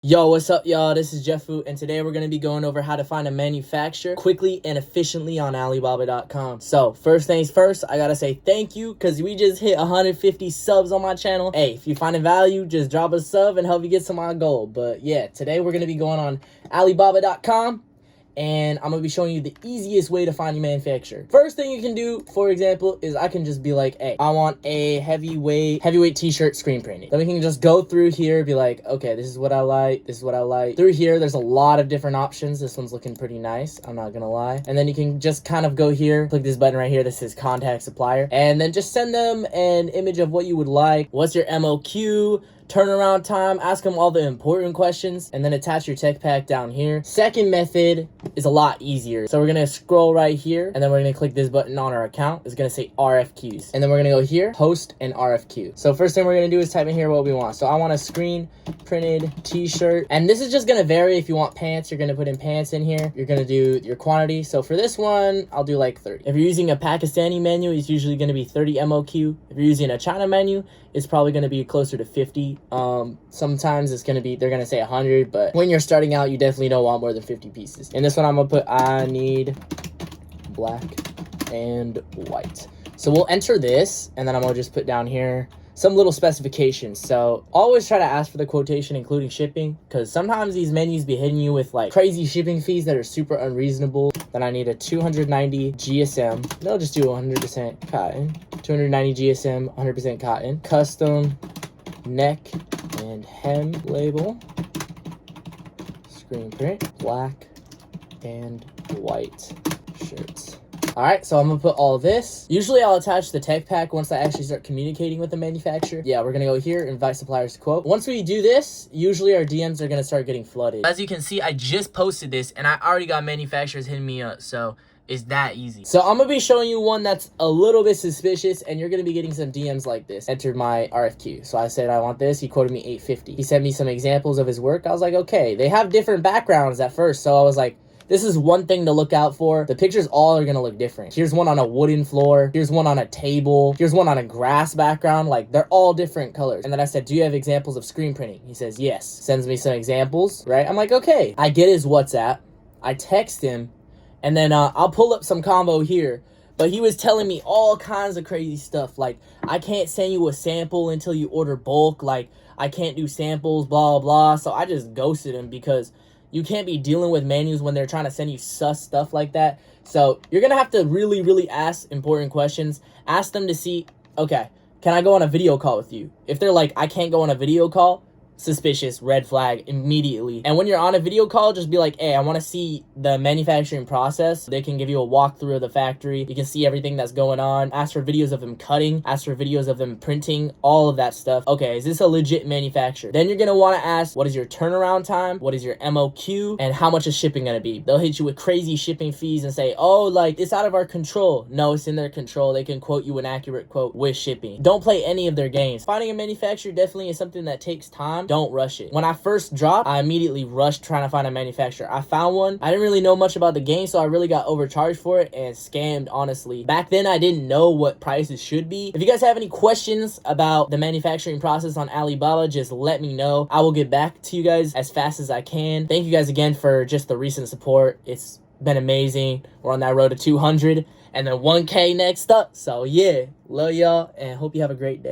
Yo, what's up, y'all? This is Jefu, and today we're going to be going over how to find a manufacturer quickly and efficiently on Alibaba.com. So, first things first, I gotta say thank you, because we just hit 150 subs on my channel. Hey, if you find value, just drop a sub and help you get to my goal. But yeah, today we're going to be going on Alibaba.com. And I'm going to be showing you the easiest way to find your manufacturer. First thing you can do, for example, is I can just be like, hey, I want a heavyweight t-shirt screen printing. Then we can just go through here, be like, okay, this is what I like, this is what I like. Through here, there's a lot of different options. This one's looking pretty nice, I'm not gonna lie. And then you can just kind of go here, click this button right here that says contact supplier, and then just send them an image of what you would like. What's your MOQ? Turnaround time, ask them all the important questions, and then attach your tech pack down here. Second method is a lot easier. So we're gonna scroll right here, and then we're gonna click this button on our account. It's gonna say RFQs, and then we're gonna go here, post an RFQ. So first thing we're gonna do is type in here what we want. So I want a screen printed t-shirt, and this is just gonna vary. If you want pants, you're gonna put in pants in here. You're gonna do your quantity. So for this one, I'll do like 30. If you're using a Pakistani menu, it's usually gonna be 30 MOQ. If you're using a China menu, it's probably gonna be closer to 50. Sometimes it's gonna be, they're gonna say 100, but when you're starting out, you definitely don't want more than 50 pieces. In this one, I'm gonna put, I need black and white. So we'll enter this, and then I'm gonna just put down here some little specifications. So always try to ask for the quotation, including shipping, because sometimes these menus be hitting you with like crazy shipping fees that are super unreasonable. Then I need a 290 GSM. They'll just do 100% cotton. 290 GSM, 100% cotton. Custom neck and hem label, screen print, black and white shirts. All right, so I'm gonna put all this. Usually I'll attach the tech pack once I actually start communicating with the manufacturer. Yeah, we're gonna go here, invite suppliers to quote. Once we do this, usually our DMs are gonna start getting flooded. As you can see, I just posted this and I already got manufacturers hitting me up, so it's that easy. So I'm gonna be showing you one that's a little bit suspicious, and you're gonna be getting some DMs like this. Entered my RFQ. So I said I want this. He quoted me 850. He sent me some examples of his work. I was like, okay, they have different backgrounds at first. So I was like, this is one thing to look out for. The pictures all are gonna look different. Here's one on a wooden floor. Here's one on a table. Here's one on a grass background. Like, they're all different colors. And then I said, do you have examples of screen printing? He says, yes. Sends me some examples, right? I'm like, okay. I get his WhatsApp. I text him. And then I'll pull up some combo here. But he was telling me all kinds of crazy stuff. Like, I can't send you a sample until you order bulk. Like, I can't do samples, blah, blah. So I just ghosted him, because you can't be dealing with menus when they're trying to send you sus stuff like that. So you're going to have to really, really ask important questions. Ask them to see, okay, can I go on a video call with you? If they're like, I can't go on a video call, suspicious, red flag immediately. And when you're on a video call, just be like, hey, I want to see the manufacturing process. They can give you a walkthrough of the factory. You can see everything that's going on. Ask for videos of them cutting. Ask for videos of them printing, all of that stuff. Okay, is this a legit manufacturer? Then you're going to want to ask, what is your turnaround time? What is your MOQ? And how much is shipping going to be? They'll hit you with crazy shipping fees and say, oh, like, it's out of our control. No, it's in their control. They can quote you an accurate quote with shipping. Don't play any of their games. Finding a manufacturer definitely is something that takes time. Don't rush it. When I first dropped, I immediately rushed trying to find a manufacturer. I found one. I didn't really know much about the game, so I really got overcharged for it and scammed, honestly. Back then, I didn't know what prices should be. If you guys have any questions about the manufacturing process on Alibaba, just let me know. I will get back to you guys as fast as I can. Thank you guys again for just the recent support. It's been amazing. We're on that road to 200 and then 1K next up. So yeah, love y'all and hope you have a great day.